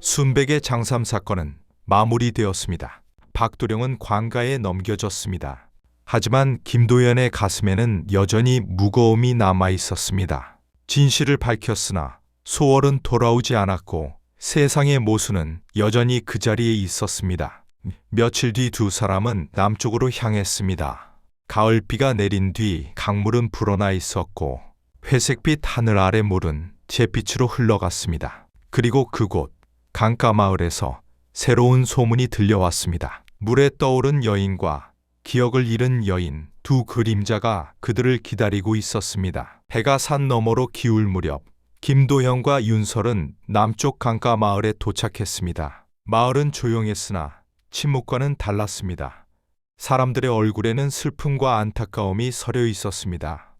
순백의 장삼 사건은 마무리되었습니다. 박도령은 관가에 넘겨졌습니다. 하지만 김도연의 가슴에는 여전히 무거움이 남아 있었습니다. 진실을 밝혔으나 소월은 돌아오지 않았고 세상의 모순은 여전히 그 자리에 있었습니다. 며칠 뒤 두 사람은 남쪽으로 향했습니다. 가을비가 내린 뒤 강물은 불어나 있었고 회색빛 하늘 아래 물은 잿빛으로 흘러갔습니다. 그리고 그곳 강가 마을에서 새로운 소문이 들려왔습니다. 물에 떠오른 여인과 기억을 잃은 여인, 두 그림자가 그들을 기다리고 있었습니다. 해가 산 너머로 기울 무렵 김도현과 윤설은 남쪽 강가 마을에 도착했습니다. 마을은 조용했으나 침묵과는 달랐습니다. 사람들의 얼굴에는 슬픔과 안타까움이 서려 있었습니다.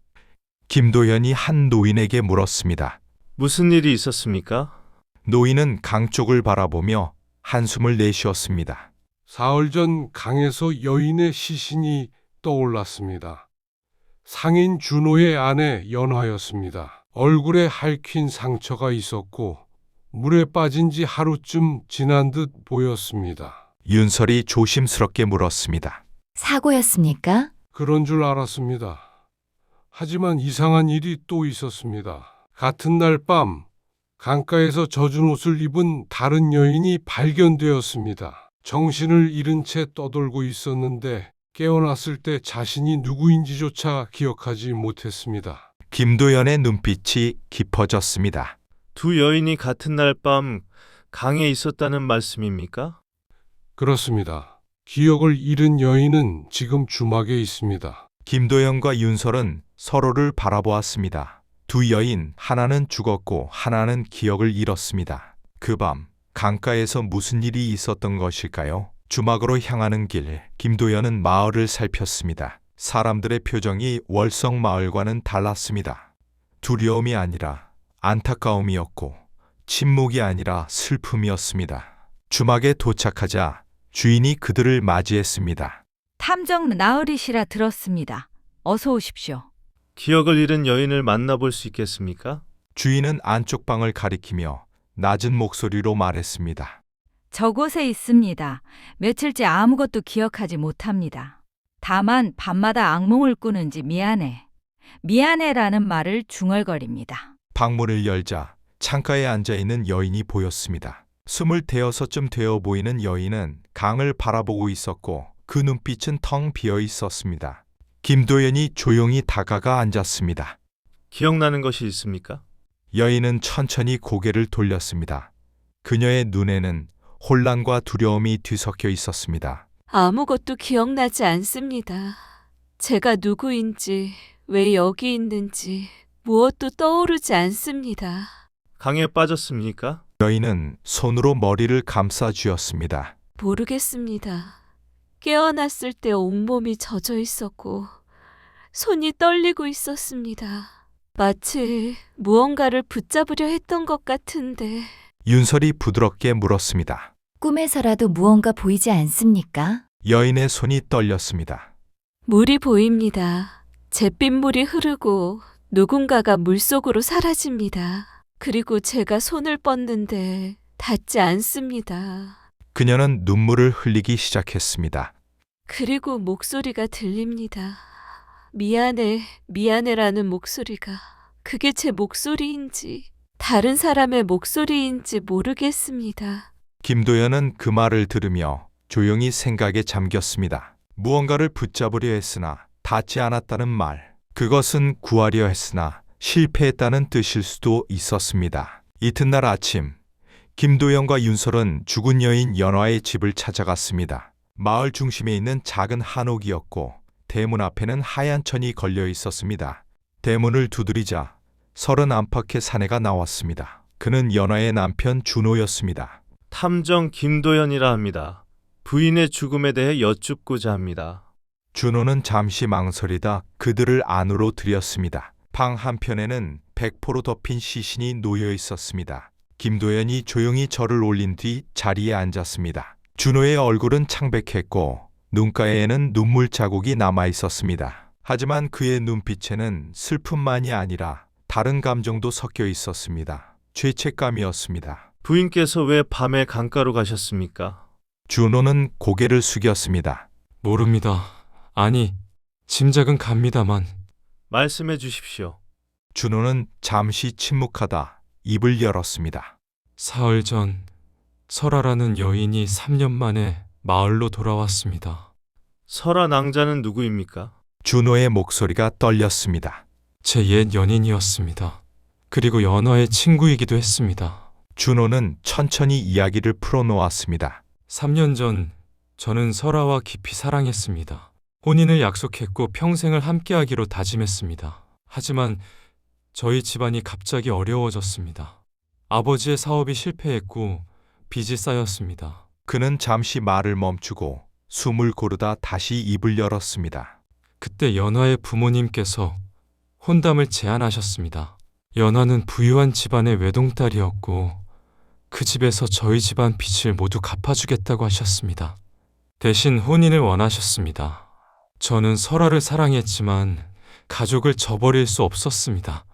김도현이 한 노인에게 물었습니다. 무슨 일이 있었습니까? 노인은 강 쪽을 바라보며 한숨을 내쉬었습니다. 사흘 전 강에서 여인의 시신이 떠올랐습니다. 상인 준호의 아내 연화였습니다. 얼굴에 핥힌 상처가 있었고 물에 빠진 지 하루쯤 지난 듯 보였습니다. 윤설이 조심스럽게 물었습니다. 사고였습니까? 그런 줄 알았습니다. 하지만 이상한 일이 또 있었습니다. 같은 날 밤 강가에서 젖은 옷을 입은 다른 여인이 발견되었습니다. 정신을 잃은 채 떠돌고 있었는데 깨어났을 때 자신이 누구인지조차 기억하지 못했습니다. 김도연의 눈빛이 깊어졌습니다. 두 여인이 같은 날 밤 강에 있었다는 말씀입니까? 그렇습니다. 기억을 잃은 여인은 지금 주막에 있습니다. 김도연과 윤설은 서로를 바라보았습니다. 두 여인, 하나는 죽었고 하나는 기억을 잃었습니다. 그 밤 강가에서 무슨 일이 있었던 것일까요? 주막으로 향하는 길, 김도연은 마을을 살폈습니다. 사람들의 표정이 월성 마을과는 달랐습니다. 두려움이 아니라 안타까움이었고 침묵이 아니라 슬픔이었습니다. 주막에 도착하자 주인이 그들을 맞이했습니다. 탐정 나으리시라 들었습니다. 어서 오십시오. 기억을 잃은 여인을 만나볼 수 있겠습니까? 주인은 안쪽 방을 가리키며 낮은 목소리로 말했습니다. 저곳에 있습니다. 며칠째 아무것도 기억하지 못합니다. 다만 밤마다 악몽을 꾸는지 미안해. 미안해라는 말을 중얼거립니다. 방문을 열자 창가에 앉아있는 여인이 보였습니다. 26쯤 되어 보이는 여인은 강을 바라보고 있었고 그 눈빛은 텅 비어 있었습니다. 김도연이 조용히 다가가 앉았습니다. 기억나는 것이 있습니까? 여인은 천천히 고개를 돌렸습니다. 그녀의 눈에는 혼란과 두려움이 뒤섞여 있었습니다. 아무것도 기억나지 않습니다. 제가 누구인지, 왜 여기 있는지 무엇도 떠오르지 않습니다. 강에 빠졌습니까? 여인은 손으로 머리를 감싸 쥐었습니다. 모르겠습니다. 깨어났을 때 온몸이 젖어 있었고 손이 떨리고 있었습니다. 마치 무언가를 붙잡으려 했던 것 같은데. 윤설이 부드럽게 물었습니다. 꿈에서라도 무언가 보이지 않습니까? 여인의 손이 떨렸습니다. 물이 보입니다. 잿빛물이 흐르고 누군가가 물속으로 사라집니다. 그리고 제가 손을 뻗는데 닿지 않습니다. 그녀는 눈물을 흘리기 시작했습니다. 그리고 목소리가 들립니다. 미안해, 미안해라는 목소리가. 그게 제 목소리인지 다른 사람의 목소리인지 모르겠습니다. 김도연은 그 말을 들으며 조용히 생각에 잠겼습니다. 무언가를 붙잡으려 했으나 닿지 않았다는 말. 그것은 구하려 했으나 실패했다는 뜻일 수도 있었습니다. 이튿날 아침, 김도연과 윤설은 죽은 여인 연화의 집을 찾아갔습니다. 마을 중심에 있는 작은 한옥이었고 대문 앞에는 하얀 천이 걸려 있었습니다. 대문을 두드리자 서른 안팎의 사내가 나왔습니다. 그는 연화의 남편 준호였습니다. 탐정 김도연이라 합니다. 부인의 죽음에 대해 여쭙고자 합니다. 준호는 잠시 망설이다 그들을 안으로 들였습니다. 방 한편에는 백포로 덮인 시신이 놓여 있었습니다. 김도연이 조용히 절을 올린 뒤 자리에 앉았습니다. 준호의 얼굴은 창백했고 눈가에는 눈물 자국이 남아 있었습니다. 하지만 그의 눈빛에는 슬픔만이 아니라 다른 감정도 섞여 있었습니다. 죄책감이었습니다. 부인께서 왜 밤에 강가로 가셨습니까? 준호는 고개를 숙였습니다. 모릅니다. 아니, 짐작은 갑니다만. 말씀해 주십시오. 준호는 잠시 침묵하다 입을 열었습니다. 사흘 전 설아라는 여인이 3년 만에 마을로 돌아왔습니다. 설아 낭자는 누구입니까? 준호의 목소리가 떨렸습니다. 제 옛 연인이었습니다. 그리고 연화의 친구이기도 했습니다. 준호는 천천히 이야기를 풀어놓았습니다. 3년 전 저는 설아와 깊이 사랑했습니다. 혼인을 약속했고 평생을 함께하기로 다짐했습니다. 하지만 저희 집안이 갑자기 어려워졌습니다. 아버지의 사업이 실패했고 빚이 쌓였습니다. 그는 잠시 말을 멈추고 숨을 고르다 다시 입을 열었습니다. 그때 연화의 부모님께서 혼담을 제안하셨습니다. 연화는 부유한 집안의 외동딸이었고 그 집에서 저희 집안 빚을 모두 갚아주겠다고 하셨습니다. 대신 혼인을 원하셨습니다. 저는 설아를 사랑했지만 가족을 저버릴 수 없었습니다.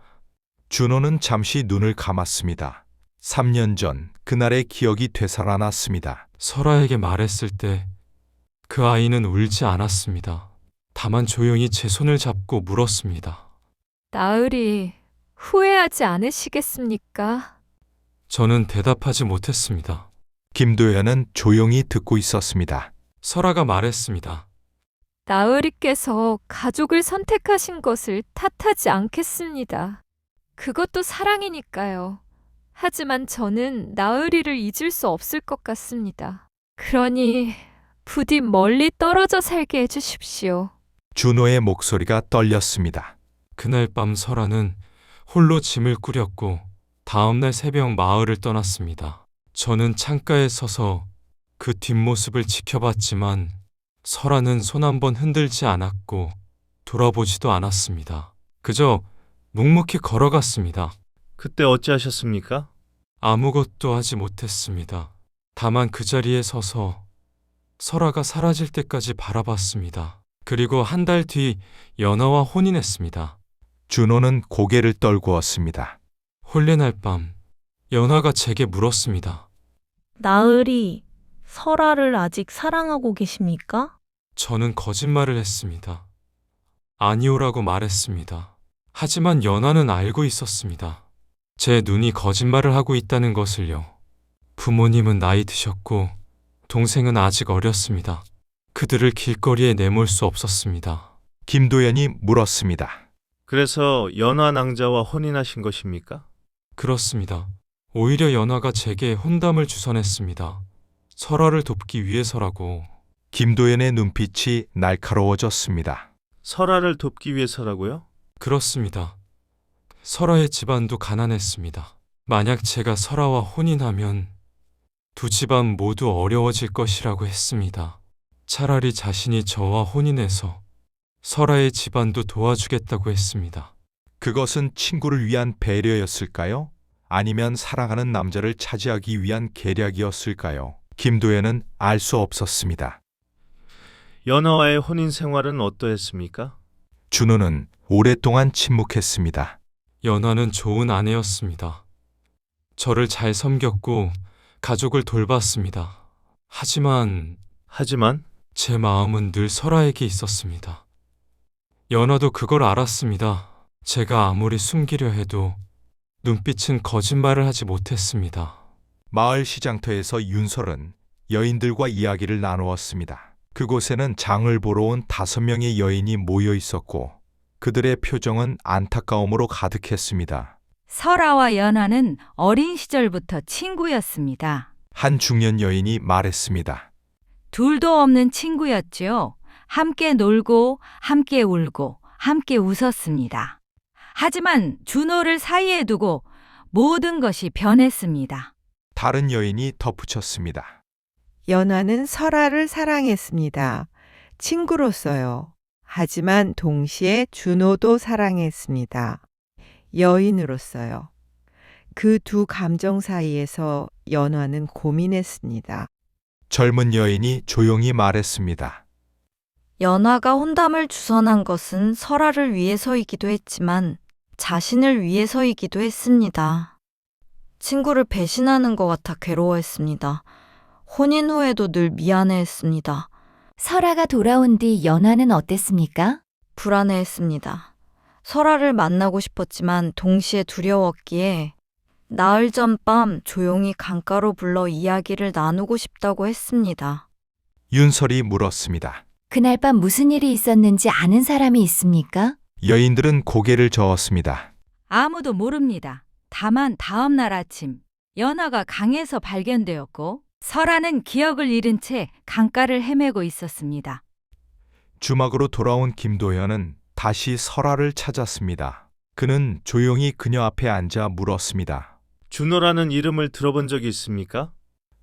준호는 잠시 눈을 감았습니다. 3년 전 그날의 기억이 되살아났습니다. 설아에게 말했을 때 그 아이는 울지 않았습니다. 다만 조용히 제 손을 잡고 물었습니다. 나으리 후회하지 않으시겠습니까? 저는 대답하지 못했습니다. 김도연은 조용히 듣고 있었습니다. 설아가 말했습니다. 나으리께서 가족을 선택하신 것을 탓하지 않겠습니다. 그것도 사랑이니까요. 하지만 저는 나으리를 잊을 수 없을 것 같습니다. 그러니 부디 멀리 떨어져 살게 해주십시오. 준호의 목소리가 떨렸습니다. 그날 밤 설아는 홀로 짐을 꾸렸고 다음날 새벽 마을을 떠났습니다. 저는 창가에 서서 그 뒷모습을 지켜봤지만 설아는 손 한 번 흔들지 않았고 돌아보지도 않았습니다. 그저 묵묵히 걸어갔습니다. 그때 어찌하셨습니까? 아무것도 하지 못했습니다. 다만 그 자리에 서서 설아가 사라질 때까지 바라봤습니다. 그리고 한 달 뒤 연하와 혼인했습니다. 준호는 고개를 떨구었습니다. 혼례 날 밤 연하가 제게 물었습니다. 나으리, 설아를 아직 사랑하고 계십니까? 저는 거짓말을 했습니다. 아니오라고 말했습니다. 하지만 연하는 알고 있었습니다. 제 눈이 거짓말을 하고 있다는 것을요. 부모님은 나이 드셨고 동생은 아직 어렸습니다. 그들을 길거리에 내몰 수 없었습니다. 김도연이 물었습니다. 그래서 연하 낭자와 혼인하신 것입니까? 그렇습니다. 오히려 연하가 제게 혼담을 주선했습니다. 설아를 돕기 위해서라고. 김도연의 눈빛이 날카로워졌습니다. 설아를 돕기 위해서라고요? 그렇습니다. 설아의 집안도 가난했습니다. 만약 제가 설아와 혼인하면 두 집안 모두 어려워질 것이라고 했습니다. 차라리 자신이 저와 혼인해서 설아의 집안도 도와주겠다고 했습니다. 그것은 친구를 위한 배려였을까요? 아니면 사랑하는 남자를 차지하기 위한 계략이었을까요? 김도연은 알 수 없었습니다. 연하와의 혼인 생활은 어떠했습니까? 준호는 오랫동안 침묵했습니다. 연하는 좋은 아내였습니다. 저를 잘 섬겼고 가족을 돌봤습니다. 하지만 제 마음은 늘 설아에게 있었습니다. 연하도 그걸 알았습니다. 제가 아무리 숨기려 해도 눈빛은 거짓말을 하지 못했습니다. 마을 시장터에서 윤설은 여인들과 이야기를 나누었습니다. 그곳에는 장을 보러 온 5명의 여인이 모여 있었고 그들의 표정은 안타까움으로 가득했습니다. 설아와 연하는 어린 시절부터 친구였습니다. 한 중년 여인이 말했습니다. 둘도 없는 친구였지요. 함께 놀고, 함께 울고, 함께 웃었습니다. 하지만 준호를 사이에 두고 모든 것이 변했습니다. 다른 여인이 덧붙였습니다. 연하는 설아를 사랑했습니다. 친구로서요. 하지만 동시에 준호도 사랑했습니다. 여인으로서요. 그 두 감정 사이에서 연하는 고민했습니다. 젊은 여인이 조용히 말했습니다. 연하가 혼담을 주선한 것은 설아를 위해서이기도 했지만 자신을 위해서이기도 했습니다. 친구를 배신하는 것 같아 괴로워했습니다. 혼인 후에도 늘 미안해했습니다. 설아가 돌아온 뒤 연화는 어땠습니까? 불안해했습니다. 설아를 만나고 싶었지만 동시에 두려웠기에 나흘 전 밤 조용히 강가로 불러 이야기를 나누고 싶다고 했습니다. 윤설이 물었습니다. 그날 밤 무슨 일이 있었는지 아는 사람이 있습니까? 여인들은 고개를 저었습니다. 아무도 모릅니다. 다만 다음 날 아침 연화가 강에서 발견되었고 설아는 기억을 잃은 채 강가를 헤매고 있었습니다. 주막으로 돌아온 김도현은 다시 설아를 찾았습니다. 그는 조용히 그녀 앞에 앉아 물었습니다. 준호라는 이름을 들어본 적이 있습니까?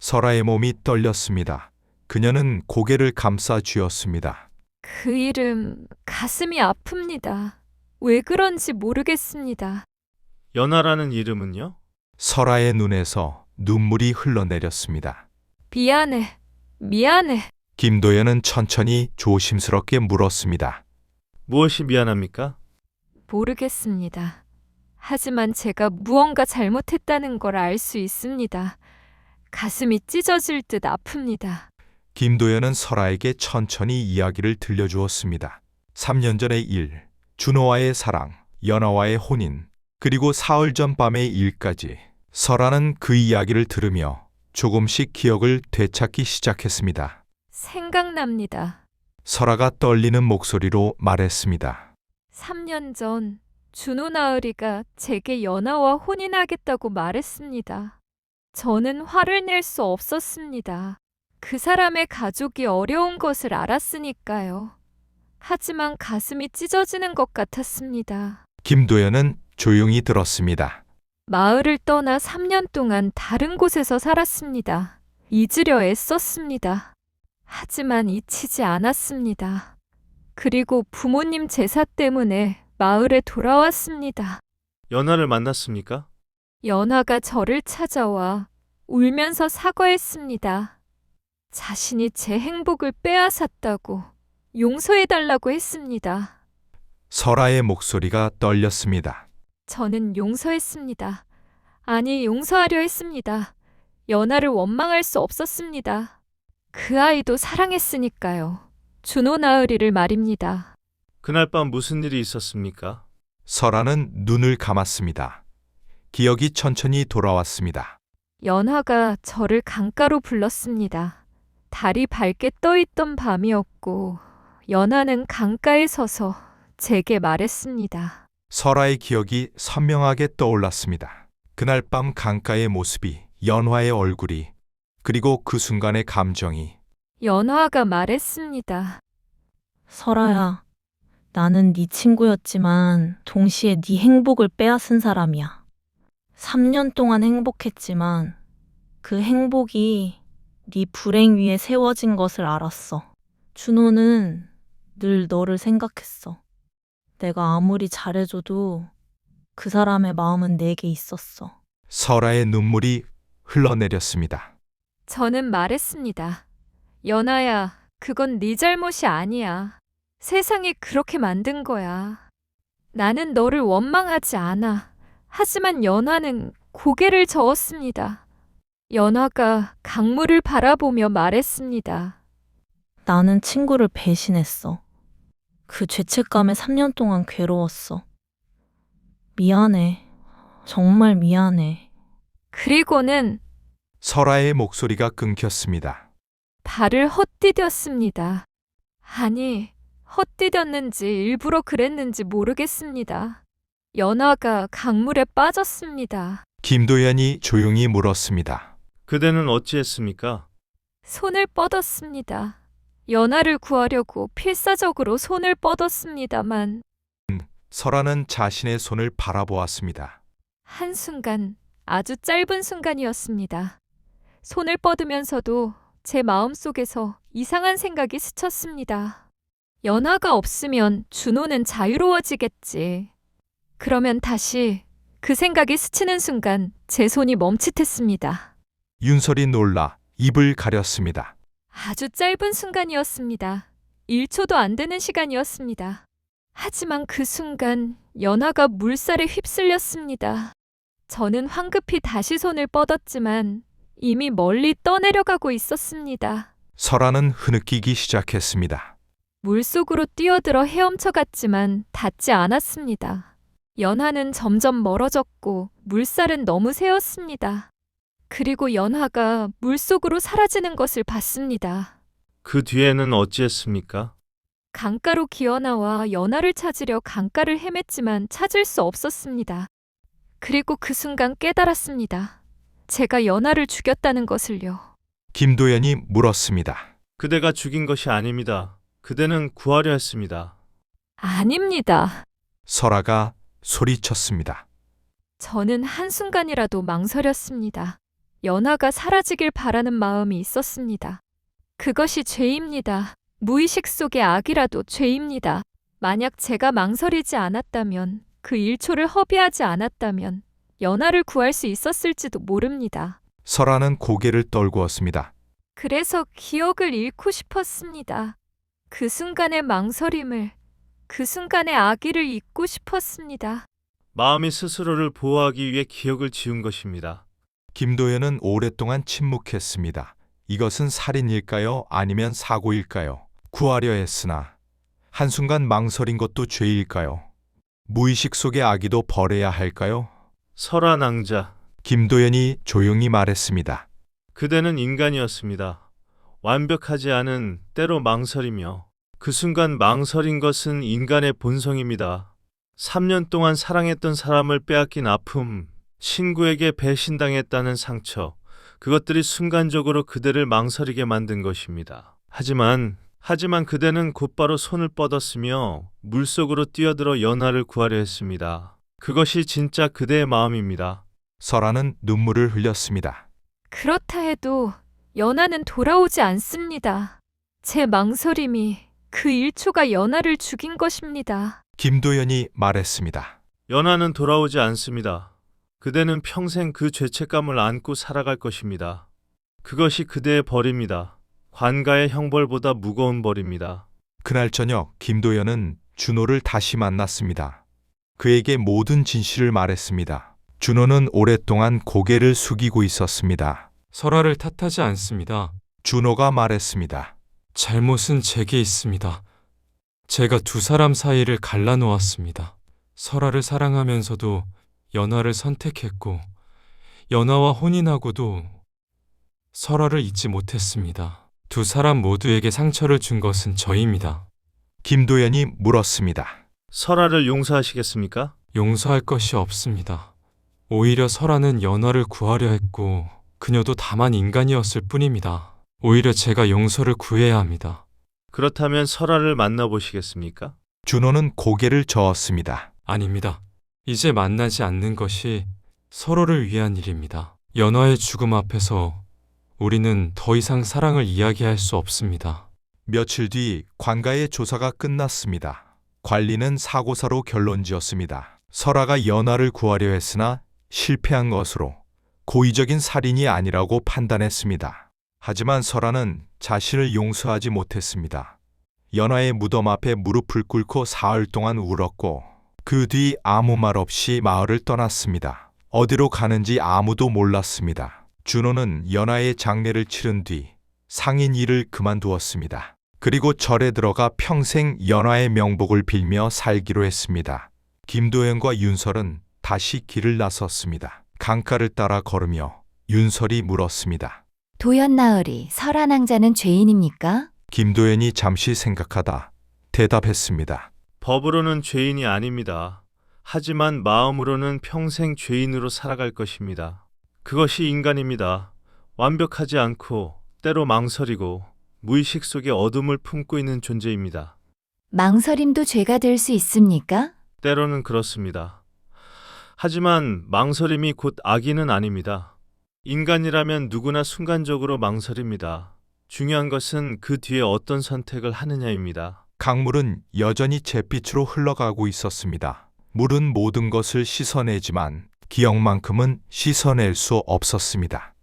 설아의 몸이 떨렸습니다. 그녀는 고개를 감싸 쥐었습니다. 그 이름 가슴이 아픕니다. 왜 그런지 모르겠습니다. 연하라는 이름은요? 설아의 눈에서 눈물이 흘러내렸습니다. 미안해. 미안해. 김도연은 천천히 조심스럽게 물었습니다. 무엇이 미안합니까? 모르겠습니다. 하지만 제가 무언가 잘못했다는 걸 알 수 있습니다. 가슴이 찢어질 듯 아픕니다. 김도연은 설아에게 천천히 이야기를 들려주었습니다. 3년 전의 일, 준호와의 사랑, 연하와의 혼인, 그리고 사흘 전 밤의 일까지 설아는 그 이야기를 들으며 조금씩 기억을 되찾기 시작했습니다. 생각납니다. 설아가 떨리는 목소리로 말했습니다. 3년 전 준호 나으리가 제게 연하와 혼인하겠다고 말했습니다. 저는 화를 낼 수 없었습니다. 그 사람의 가족이 어려운 것을 알았으니까요. 하지만 가슴이 찢어지는 것 같았습니다. 김도연은 조용히 들었습니다. 마을을 떠나 3년 동안 다른 곳에서 살았습니다. 잊으려 애썼습니다. 하지만 잊히지 않았습니다. 그리고 부모님 제사 때문에 마을에 돌아왔습니다. 연하를 만났습니까? 연하가 저를 찾아와 울면서 사과했습니다. 자신이 제 행복을 빼앗았다고 용서해달라고 했습니다. 설아의 목소리가 떨렸습니다. 저는 용서했습니다. 아니, 용서하려 했습니다. 연하를 원망할 수 없었습니다. 그 아이도 사랑했으니까요. 준호 나으리를 말입니다. 그날 밤 무슨 일이 있었습니까? 설아는 눈을 감았습니다. 기억이 천천히 돌아왔습니다. 연하가 저를 강가로 불렀습니다. 달이 밝게 떠있던 밤이었고 연하는 강가에 서서 제게 말했습니다. 설아의 기억이 선명하게 떠올랐습니다. 그날 밤 강가의 모습이, 연화의 얼굴이, 그리고 그 순간의 감정이. 연화가 말했습니다. 설아야, 나는 네 친구였지만 동시에 네 행복을 빼앗은 사람이야. 3년 동안 행복했지만 그 행복이 네 불행 위에 세워진 것을 알았어. 준호는 늘 너를 생각했어. 내가 아무리 잘해줘도 그 사람의 마음은 내게 있었어. 설아의 눈물이 흘러내렸습니다. 저는 말했습니다. 연하야, 그건 네 잘못이 아니야. 세상이 그렇게 만든 거야. 나는 너를 원망하지 않아. 하지만 연하는 고개를 저었습니다. 연하가 강물을 바라보며 말했습니다. 나는 친구를 배신했어. 그 죄책감에 3년 동안 괴로웠어. 미안해. 정말 미안해. 그리고는 설아의 목소리가 끊겼습니다. 발을 헛디뎠습니다. 아니, 헛디뎠는지 일부러 그랬는지 모르겠습니다. 연하가 강물에 빠졌습니다. 김도연이 조용히 물었습니다. 그대는 어찌했습니까? 손을 뻗었습니다. 연하를 구하려고 필사적으로 손을 뻗었습니다만 설아는 자신의 손을 바라보았습니다. 한순간, 아주 짧은 순간이었습니다. 손을 뻗으면서도 제 마음속에서 이상한 생각이 스쳤습니다. 연하가 없으면 준호는 자유로워지겠지. 그러면 다시 그 생각이 스치는 순간 제 손이 멈칫했습니다. 윤설이 놀라 입을 가렸습니다. 아주 짧은 순간이었습니다. 1초도 안 되는 시간이었습니다. 하지만 그 순간 연하가 물살에 휩쓸렸습니다. 저는 황급히 다시 손을 뻗었지만 이미 멀리 떠내려가고 있었습니다. 설아는 흐느끼기 시작했습니다. 물속으로 뛰어들어 헤엄쳐갔지만 닿지 않았습니다. 연화는 점점 멀어졌고 물살은 너무 세었습니다. 그리고 연화가 물속으로 사라지는 것을 봤습니다. 그 뒤에는 어찌했습니까? 강가로 기어나와 연화를 찾으려 강가를 헤맸지만 찾을 수 없었습니다. 그리고 그 순간 깨달았습니다. 제가 연화를 죽였다는 것을요. 김도연이 물었습니다. 그대가 죽인 것이 아닙니다. 그대는 구하려 했습니다. 아닙니다. 설아가 소리쳤습니다. 저는 한순간이라도 망설였습니다. 연화가 사라지길 바라는 마음이 있었습니다. 그것이 죄입니다. 무의식 속의 악이라도 죄입니다. 만약 제가 망설이지 않았다면, 그 1초를 허비하지 않았다면 연화를 구할 수 있었을지도 모릅니다. 설아는 고개를 떨구었습니다. 그래서 기억을 잃고 싶었습니다. 그 순간의 망설임을, 그 순간의 악의를 잊고 싶었습니다. 마음이 스스로를 보호하기 위해 기억을 지운 것입니다. 김도연은 오랫동안 침묵했습니다. 이것은 살인일까요? 아니면 사고일까요? 구하려 했으나 한순간 망설인 것도 죄일까요? 무의식 속의 악의도 버려야 할까요? 설아 낭자, 김도연이 조용히 말했습니다. 그대는 인간이었습니다. 완벽하지 않은 때로 망설이며 그 순간 망설인 것은 인간의 본성입니다. 3년 동안 사랑했던 사람을 빼앗긴 아픔, 친구에게 배신당했다는 상처, 그것들이 순간적으로 그대를 망설이게 만든 것입니다. 하지만 그대는 곧바로 손을 뻗었으며 물속으로 뛰어들어 연화를 구하려 했습니다. 그것이 진짜 그대의 마음입니다. 설아는 눈물을 흘렸습니다. 그렇다 해도 연화는 돌아오지 않습니다. 제 망설임이 그 1초가 연화를 죽인 것입니다. 김도연이 말했습니다. 연화는 돌아오지 않습니다. 그대는 평생 그 죄책감을 안고 살아갈 것입니다. 그것이 그대의 벌입니다. 관가의 형벌보다 무거운 벌입니다. 그날 저녁 김도연은 준호를 다시 만났습니다. 그에게 모든 진실을 말했습니다. 준호는 오랫동안 고개를 숙이고 있었습니다. 설아를 탓하지 않습니다. 준호가 말했습니다. 잘못은 제게 있습니다. 제가 두 사람 사이를 갈라놓았습니다. 설아를 사랑하면서도 연화를 선택했고, 연화와 혼인하고도 설아를 잊지 못했습니다. 두 사람 모두에게 상처를 준 것은 저입니다. 김도연이 물었습니다. 설아를 용서하시겠습니까? 용서할 것이 없습니다. 오히려 설아는 연화를 구하려 했고, 그녀도 다만 인간이었을 뿐입니다. 오히려 제가 용서를 구해야 합니다. 그렇다면 설아를 만나보시겠습니까? 준호는 고개를 저었습니다. 아닙니다. 이제 만나지 않는 것이 서로를 위한 일입니다. 연화의 죽음 앞에서 우리는 더 이상 사랑을 이야기할 수 없습니다. 며칠 뒤 관가의 조사가 끝났습니다. 관리는 사고사로 결론지었습니다. 설아가 연화를 구하려 했으나 실패한 것으로 고의적인 살인이 아니라고 판단했습니다. 하지만 설아는 자신을 용서하지 못했습니다. 연화의 무덤 앞에 무릎을 꿇고 사흘 동안 울었고 그 뒤 아무 말 없이 마을을 떠났습니다. 어디로 가는지 아무도 몰랐습니다. 준호는 연화의 장례를 치른 뒤 상인 일을 그만두었습니다. 그리고 절에 들어가 평생 연화의 명복을 빌며 살기로 했습니다. 김도연과 윤설은 다시 길을 나섰습니다. 강가를 따라 걸으며 윤설이 물었습니다. 도연나으리 설아낭자는 죄인입니까? 김도연이 잠시 생각하다 대답했습니다. 법으로는 죄인이 아닙니다. 하지만 마음으로는 평생 죄인으로 살아갈 것입니다. 그것이 인간입니다. 완벽하지 않고 때로 망설이고 무의식 속에 어둠을 품고 있는 존재입니다. 망설임도 죄가 될 수 있습니까? 때로는 그렇습니다. 하지만 망설임이 곧 악의는 아닙니다. 인간이라면 누구나 순간적으로 망설입니다. 중요한 것은 그 뒤에 어떤 선택을 하느냐입니다. 강물은 여전히 잿빛으로 흘러가고 있었습니다. 물은 모든 것을 씻어내지만 기억만큼은 씻어낼 수 없었습니다.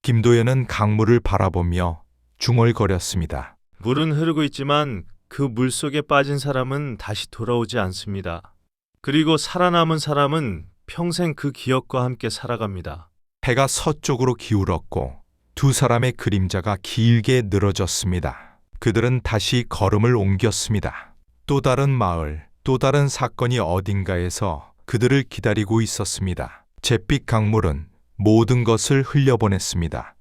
김도연은 강물을 바라보며 중얼거렸습니다. 물은 흐르고 있지만 그 물 속에 빠진 사람은 다시 돌아오지 않습니다. 그리고 살아남은 사람은 평생 그 기억과 함께 살아갑니다. 해가 서쪽으로 기울었고 두 사람의 그림자가 길게 늘어졌습니다. 그들은 다시 걸음을 옮겼습니다. 또 다른 마을, 또 다른 사건이 어딘가에서 그들을 기다리고 있었습니다. 잿빛 강물은 모든 것을 흘려보냈습니다.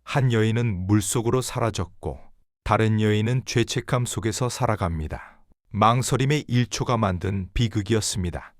한 여인은 물속으로 사라졌고 다른 여인은 죄책감 속에서 살아갑니다. 망설임의 1초가 만든 비극이었습니다.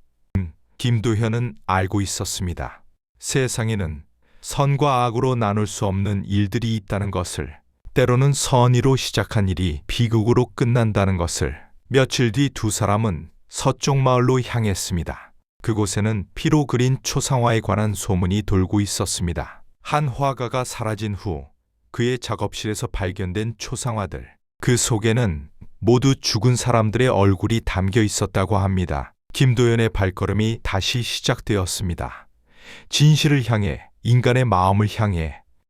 김도현은 알고 있었습니다. 세상에는 선과 악으로 나눌 수 없는 일들이 있다는 것을, 때로는 선의로 시작한 일이 비극으로 끝난다는 것을. 며칠 뒤 두 사람은 서쪽 마을로 향했습니다. 그곳에는 피로 그린 초상화에 관한 소문이 돌고 있었습니다. 한 화가가 사라진 후 그의 작업실에서 발견된 초상화들, 그 속에는 모두 죽은 사람들의 얼굴이 담겨 있었다고 합니다. 김도연의 발걸음이 다시 시작되었습니다. 진실을 향해, 인간의 마음을 향해,